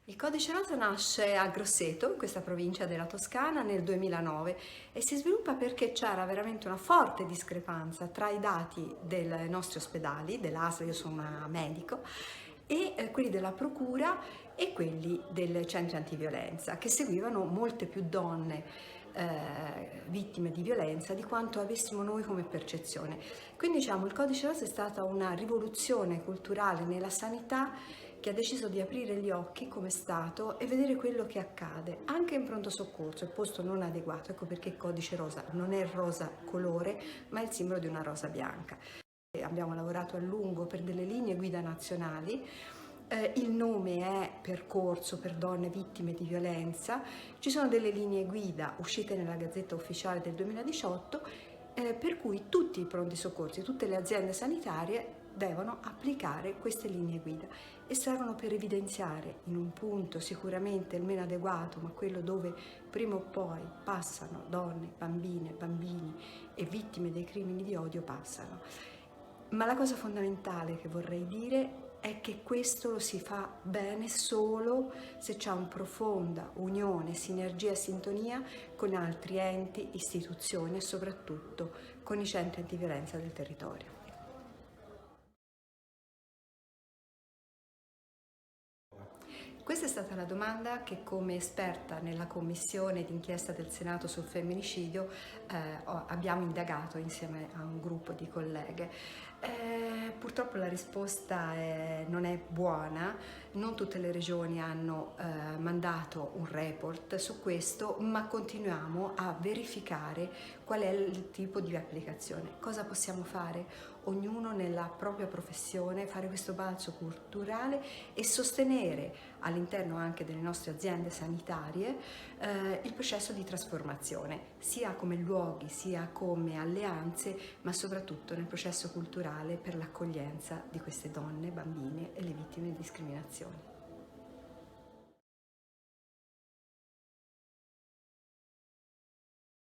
Il Codice Rosa nasce a Grosseto, in questa provincia della Toscana, nel 2009 e si sviluppa perché c'era veramente una forte discrepanza tra i dati dei nostri ospedali, dell'ASL, io sono una medico, e quelli della Procura e quelli del centro antiviolenza, che seguivano molte più donne vittime di violenza di quanto avessimo noi come percezione. Quindi diciamo il Codice Rosa è stata una rivoluzione culturale nella sanità che ha deciso di aprire gli occhi come Stato e vedere quello che accade anche in pronto soccorso, il posto non adeguato. Ecco perché il Codice Rosa non è il rosa colore, ma è il simbolo di una rosa bianca. Abbiamo lavorato a lungo per delle linee guida nazionali. Il nome è Percorso per donne vittime di violenza. Ci sono delle linee guida uscite nella Gazzetta Ufficiale del 2018 per cui tutti i pronti soccorsi, tutte le aziende sanitarie devono applicare queste linee guida e servono per evidenziare in un punto sicuramente il meno adeguato, ma quello dove prima o poi passano donne, bambine, bambini e vittime dei crimini di odio passano. Ma la cosa fondamentale che vorrei dire è che questo lo si fa bene solo se c'è una profonda unione, sinergia e sintonia con altri enti, istituzioni e soprattutto con i centri antiviolenza del territorio. Questa è stata la domanda che come esperta nella commissione d'inchiesta del Senato sul femminicidio abbiamo indagato insieme a un gruppo di colleghe. Purtroppo la risposta non è buona, non tutte le regioni hanno mandato un report su questo, ma continuiamo a verificare qual è il tipo di applicazione. Cosa possiamo fare? Ognuno nella propria professione, fare questo balzo culturale e sostenere all'interno anche delle nostre aziende sanitarie il processo di trasformazione, sia come luoghi, sia come alleanze, ma soprattutto nel processo culturale per l'accoglienza di queste donne, bambine e le vittime di discriminazione.